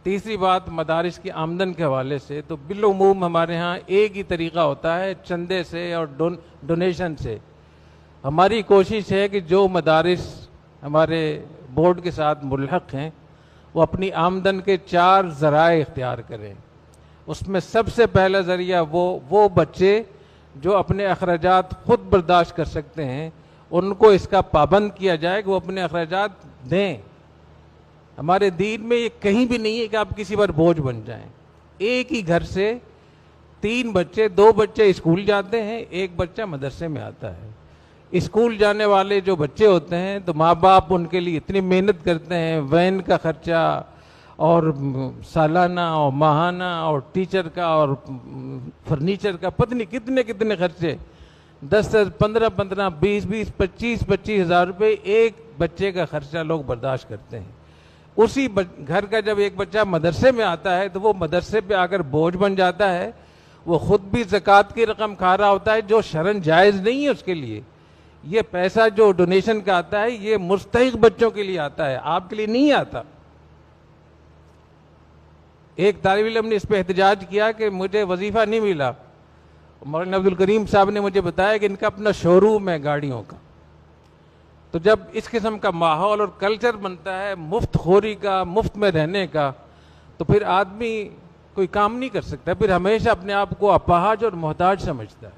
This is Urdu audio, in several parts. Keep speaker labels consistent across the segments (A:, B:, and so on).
A: تیسری بات مدارس کی آمدن کے حوالے سے، تو بالعموم ہمارے ہاں ایک ہی طریقہ ہوتا ہے، چندے سے اور ڈونیشن سے۔ ہماری کوشش ہے کہ جو مدارس ہمارے بورڈ کے ساتھ ملحق ہیں وہ اپنی آمدن کے 4 ذرائع اختیار کریں۔ اس میں سب سے پہلا ذریعہ وہ بچے جو اپنے اخراجات خود برداشت کر سکتے ہیں، ان کو اس کا پابند کیا جائے کہ وہ اپنے اخراجات دیں۔ ہمارے دین میں یہ کہیں بھی نہیں ہے کہ آپ کسی پر بوجھ بن جائیں۔ ایک ہی گھر سے 3 بچے، 2 بچے اسکول جاتے ہیں، 1 بچہ مدرسے میں آتا ہے۔ اسکول جانے والے جو بچے ہوتے ہیں تو ماں باپ ان کے لیے اتنی محنت کرتے ہیں، وین کا خرچہ اور سالانہ اور ماہانہ اور ٹیچر کا اور فرنیچر کا، پتہ نہیں کتنے کتنے خرچے، 10 15 15 20 20 25 ہزار روپے ایک بچے کا خرچہ لوگ برداشت کرتے ہیں۔ اسی گھر کا جب ایک بچہ مدرسے میں آتا ہے تو وہ مدرسے پہ آ کر بوجھ بن جاتا ہے، وہ خود بھی زکوٰۃ کی رقم کھا رہا ہوتا ہے جو شرعاً جائز نہیں ہے اس کے لیے۔ یہ پیسہ جو ڈونیشن کا آتا ہے یہ مستحق بچوں کے لیے آتا ہے، آپ کے لیے نہیں آتا۔ ایک طالب علم نے اس پہ احتجاج کیا کہ مجھے وظیفہ نہیں ملا۔ مولانا عبدالکریم صاحب نے مجھے بتایا کہ ان کا اپنا شو روم ہے گاڑیوں کا۔ تو جب اس قسم کا ماحول اور کلچر بنتا ہے مفت خوری کا، مفت میں رہنے کا، تو پھر آدمی کوئی کام نہیں کر سکتا، پھر ہمیشہ اپنے آپ کو اپاہج اور محتاج سمجھتا ہے۔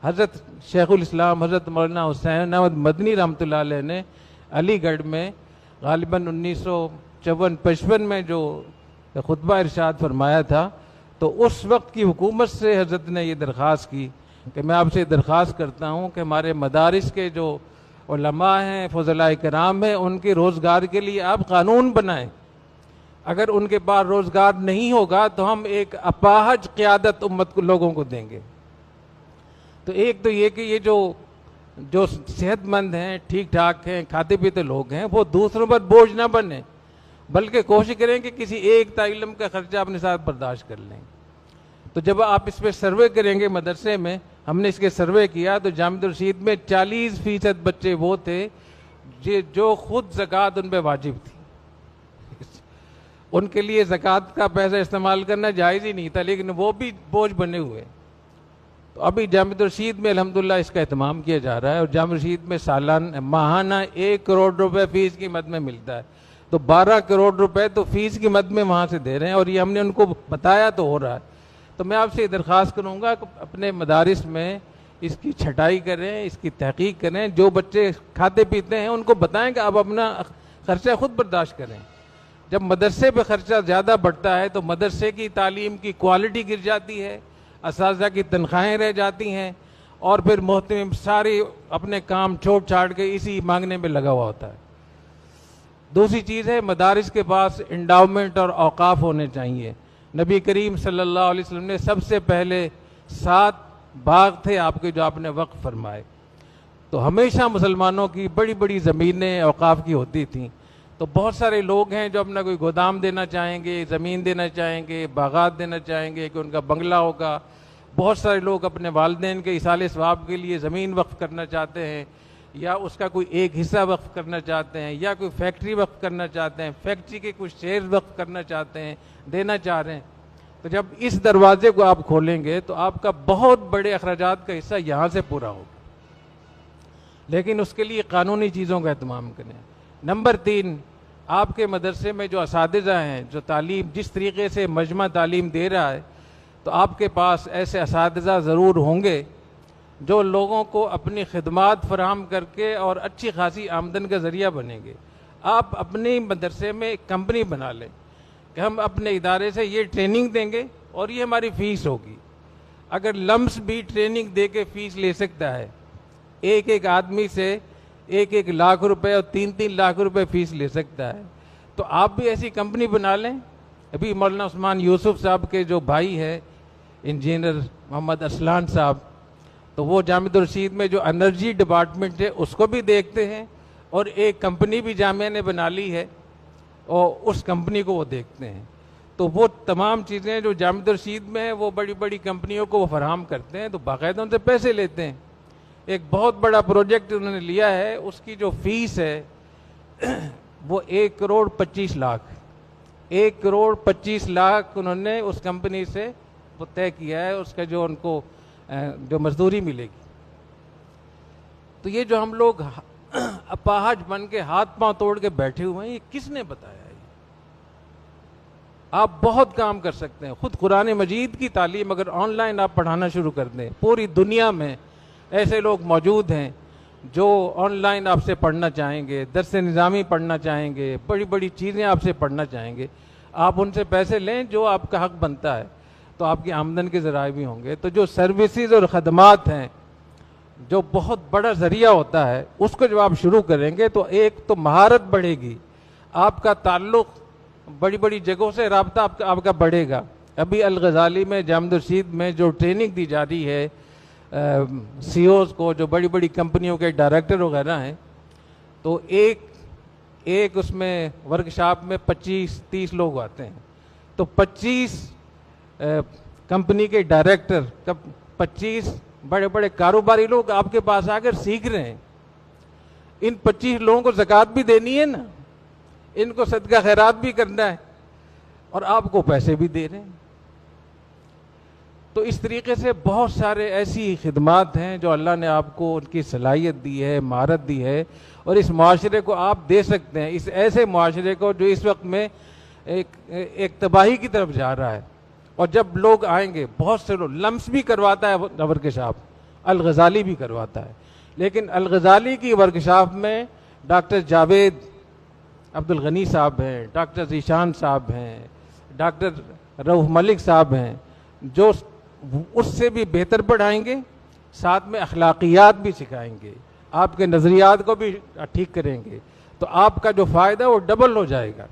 A: حضرت شیخ الاسلام حضرت مولانا حسین احمد مدنی رحمۃ اللہ علیہ نے علی گڑھ میں غالباً 1954-55 میں جو خطبہ ارشاد فرمایا تھا، تو اس وقت کی حکومت سے حضرت نے یہ درخواست کی کہ میں آپ سے درخواست کرتا ہوں کہ ہمارے مدارس کے جو علماء ہیں، فضلاء کرام ہیں، ان کے روزگار کے لیے آپ قانون بنائیں۔ اگر ان کے پاس روزگار نہیں ہوگا تو ہم ایک اپاہج قیادت امت کو لوگوں کو دیں گے۔ تو ایک تو یہ کہ یہ جو صحت مند ہیں، ٹھیک ٹھاک ہیں، کھاتے پیتے لوگ ہیں، وہ دوسروں پر بوجھ نہ بنیں، بلکہ کوشش کریں کہ کسی ایک طالب علم کا خرچہ اپنے ساتھ برداشت کر لیں۔ تو جب آپ اس پہ سروے کریں گے مدرسے میں، ہم نے اس کے سروے کیا تو جامعۃ الرشید میں 40% بچے وہ تھے جو خود زکوٰۃ ان پہ واجب تھی، ان کے لیے زکوٰۃ کا پیسہ استعمال کرنا جائز ہی نہیں تھا، لیکن وہ بھی بوجھ بنے ہوئے۔ تو ابھی جامعۃ الرشید میں الحمدللہ اس کا اہتمام کیا جا رہا ہے، اور جامعۃ الرشید میں ماہانہ 1 کروڑ روپے فیس کی مد میں ملتا ہے، تو 12 کروڑ روپے تو فیس کی مد میں وہاں سے دے رہے ہیں، اور یہ ہم نے ان کو بتایا تو ہو رہا ہے۔ تو میں آپ سے یہ درخواست کروں گا کہ اپنے مدارس میں اس کی چھٹائی کریں، اس کی تحقیق کریں، جو بچے کھاتے پیتے ہیں ان کو بتائیں کہ آپ اپنا خرچہ خود برداشت کریں۔ جب مدرسے پہ خرچہ زیادہ بڑھتا ہے تو مدرسے کی تعلیم کی کوالٹی گر جاتی ہے، اساتذہ کی تنخواہیں رہ جاتی ہیں، اور پھر محتمم ساری اپنے کام چھوڑ چھاڑ کے اسی مانگنے میں لگا ہوا ہوتا ہے۔ دوسری چیز ہے مدارس کے پاس انڈاؤمنٹ اور اوقاف ہونے چاہیے۔ نبی کریم صلی اللہ علیہ وسلم نے سب سے پہلے 7 باغ تھے آپ کے جو آپ نے وقف فرمائے، تو ہمیشہ مسلمانوں کی بڑی بڑی زمینیں اوقاف کی ہوتی تھیں۔ تو بہت سارے لوگ ہیں جو اپنا کوئی گودام دینا چاہیں گے، زمین دینا چاہیں گے، باغات دینا چاہیں گے کہ ان کا بنگلہ ہوگا۔ بہت سارے لوگ اپنے والدین کے ایصال ثواب کے لیے زمین وقف کرنا چاہتے ہیں، یا اس کا کوئی ایک حصہ وقف کرنا چاہتے ہیں، یا کوئی فیکٹری وقف کرنا چاہتے ہیں، فیکٹری کے کچھ شیئر وقف کرنا چاہتے ہیں، دینا چاہ رہے ہیں۔ تو جب اس دروازے کو آپ کھولیں گے تو آپ کا بہت بڑے اخراجات کا حصہ یہاں سے پورا ہوگا، لیکن اس کے لیے قانونی چیزوں کا اہتمام کریں۔ نمبر 3، آپ کے مدرسے میں جو اساتذہ ہیں، جو تعلیم جس طریقے سے مجمع تعلیم دے رہا ہے، تو آپ کے پاس ایسے اساتذہ ضرور ہوں گے جو لوگوں کو اپنی خدمات فراہم کر کے اور اچھی خاصی آمدن کا ذریعہ بنیں گے۔ آپ اپنے مدرسے میں ایک کمپنی بنا لیں کہ ہم اپنے ادارے سے یہ ٹریننگ دیں گے اور یہ ہماری فیس ہوگی۔ اگر لمس بھی ٹریننگ دے کے فیس لے سکتا ہے، ایک آدمی سے 1 لاکھ روپے اور 3 لاکھ روپے فیس لے سکتا ہے، تو آپ بھی ایسی کمپنی بنا لیں۔ ابھی مولانا عثمان یوسف صاحب کے جو بھائی ہے انجینئر محمد اسلان صاحب، تو وہ جامعۃ الرشید میں جو انرجی ڈپارٹمنٹ ہے اس کو بھی دیکھتے ہیں، اور ایک کمپنی بھی جامعہ نے بنا لی ہے اور اس کمپنی کو وہ دیکھتے ہیں۔ تو وہ تمام چیزیں جو جامعۃ الرشید میں ہیں وہ بڑی بڑی کمپنیوں کو وہ فراہم کرتے ہیں، تو باقاعدہ ان سے پیسے لیتے ہیں۔ ایک بہت بڑا پروجیکٹ انہوں نے لیا ہے، اس کی جو فیس ہے وہ 1 کروڑ 25 لاکھ، 1,25,00,000 انہوں نے اس کمپنی سے وہ طے کیا ہے اس کا جو ان کو جو مزدوری ملے گی. تو یہ جو ہم لوگ اپاہج بن کے ہاتھ پاؤں توڑ کے بیٹھے ہوئے ہیں، یہ کس نے بتایا ہے؟ آپ بہت کام کر سکتے ہیں. خود قرآن مجید کی تعلیم اگر آن لائن آپ پڑھانا شروع کر دیں، پوری دنیا میں ایسے لوگ موجود ہیں جو آن لائن آپ سے پڑھنا چاہیں گے، درس نظامی پڑھنا چاہیں گے، بڑی بڑی چیزیں آپ سے پڑھنا چاہیں گے. آپ ان سے پیسے لیں جو آپ کا حق بنتا ہے، تو آپ کی آمدن کے ذرائع بھی ہوں گے. تو جو سروسز اور خدمات ہیں، جو بہت بڑا ذریعہ ہوتا ہے، اس کو جب آپ شروع کریں گے تو ایک تو مہارت بڑھے گی، آپ کا تعلق بڑی بڑی جگہوں سے رابطہ آپ کا بڑھے گا. ابھی الغزالی میں جامع رشید میں جو ٹریننگ دی جا رہی ہے سی اوز کو، جو بڑی بڑی کمپنیوں کے ڈائریکٹر وغیرہ ہیں، تو ایک اس میں ورکشاپ میں 25-30 لوگ آتے ہیں. تو 25 کمپنی کے ڈائریکٹر، 25 بڑے بڑے کاروباری لوگ آپ کے پاس آ کر سیکھ رہے ہیں. ان 25 لوگوں کو زکوٰۃ بھی دینی ہے نا، ان کو صدقہ خیرات بھی کرنا ہے، اور آپ کو پیسے بھی دے رہے ہیں. تو اس طریقے سے بہت سارے ایسی خدمات ہیں جو اللہ نے آپ کو ان کی صلاحیت دی ہے، مہارت دی ہے، اور اس معاشرے کو آپ دے سکتے ہیں. اس ایسے معاشرے کو جو اس وقت میں ایک تباہی کی طرف جا رہا ہے. اور جب لوگ آئیں گے، بہت سے لوگ لمس بھی کرواتا ہے ورکشاپ، الغزالی بھی کرواتا ہے، لیکن الغزالی کی ورکشاپ میں ڈاکٹر جاوید عبدالغنی صاحب ہیں، ڈاکٹر ذیشان صاحب ہیں، ڈاکٹر رؤف ملک صاحب ہیں، جو اس سے بھی بہتر پڑھائیں گے، ساتھ میں اخلاقیات بھی سکھائیں گے، آپ کے نظریات کو بھی ٹھیک کریں گے. تو آپ کا جو فائدہ وہ ڈبل ہو جائے گا.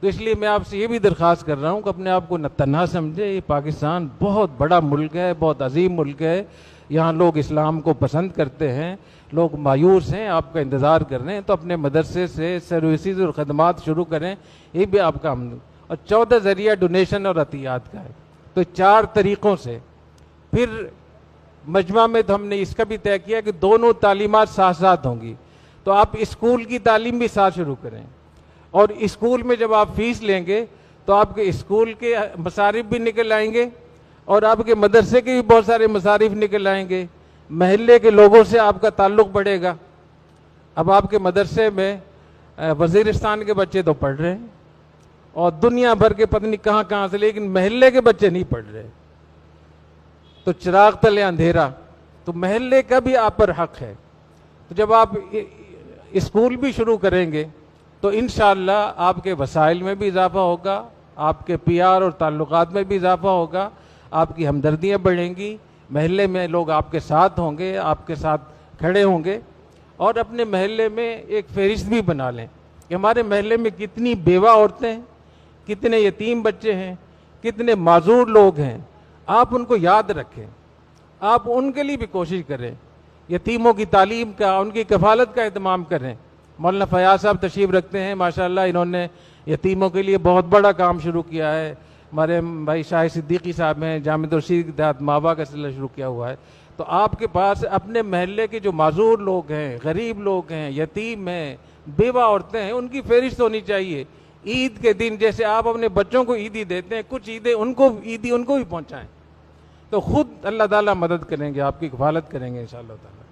A: تو اس لیے میں آپ سے یہ بھی درخواست کر رہا ہوں کہ اپنے آپ کو نہ تنہا سمجھے. یہ پاکستان بہت بڑا ملک ہے، بہت عظیم ملک ہے. یہاں لوگ اسلام کو پسند کرتے ہیں، لوگ مایوس ہیں، آپ کا انتظار کر رہے ہیں. تو اپنے مدرسے سے سروسز اور خدمات شروع کریں، یہ بھی آپ کا عمل. اور 14 ذریعہ ڈونیشن اور عطیات کا ہے. تو 4 طریقوں سے پھر مجمع میں تو ہم نے اس کا بھی طے کیا کہ دونوں تعلیمات ساتھ ساتھ ہوں گی. تو آپ اسکول کی تعلیم بھی ساتھ شروع کریں، اور اسکول میں جب آپ فیس لیں گے تو آپ کے اسکول کے مصارف بھی نکل آئیں گے، اور آپ کے مدرسے کے بھی بہت سارے مصارف نکل آئیں گے. محلے کے لوگوں سے آپ کا تعلق بڑھے گا. اب آپ کے مدرسے میں وزیرستان کے بچے تو پڑھ رہے ہیں، اور دنیا بھر کے پتہ نہیں کہاں کہاں سے، لیکن محلے کے بچے نہیں پڑھ رہے. تو چراغ تلے اندھیرا. تو محلے کا بھی آپ پر حق ہے. تو جب آپ اسکول بھی شروع کریں گے تو انشاءاللہ آپ کے وسائل میں بھی اضافہ ہوگا، آپ کے پی آر اور تعلقات میں بھی اضافہ ہوگا، آپ کی ہمدردیاں بڑھیں گی، محلے میں لوگ آپ کے ساتھ ہوں گے، آپ کے ساتھ کھڑے ہوں گے. اور اپنے محلے میں ایک فہرست بھی بنا لیں کہ ہمارے محلے میں کتنی بیوہ عورتیں ہیں، کتنے یتیم بچے ہیں، کتنے معذور لوگ ہیں. آپ ان کو یاد رکھیں، آپ ان کے لیے بھی کوشش کریں، یتیموں کی تعلیم کا، ان کی کفالت کا اہتمام کریں. مولانا فیاض صاحب تشریف رکھتے ہیں، ماشاءاللہ انہوں نے یتیموں کے لیے بہت بڑا کام شروع کیا ہے. ہمارے بھائی شاہ صدیقی صاحب ہیں، جامع رشید کے تحت مابا کا سلسلہ شروع کیا ہوا ہے. تو آپ کے پاس اپنے محلے کے جو معذور لوگ ہیں، غریب لوگ ہیں، یتیم ہیں، بیوہ عورتیں ہیں، ان کی فہرست ہونی چاہیے. عید کے دن جیسے آپ اپنے بچوں کو عیدی دیتے ہیں، کچھ عیدیں ان کو بھی پہنچائیں. تو خود اللہ تعالیٰ مدد کریں گے، آپ کی کفالت کریں گے انشاءاللہ تعالیٰ.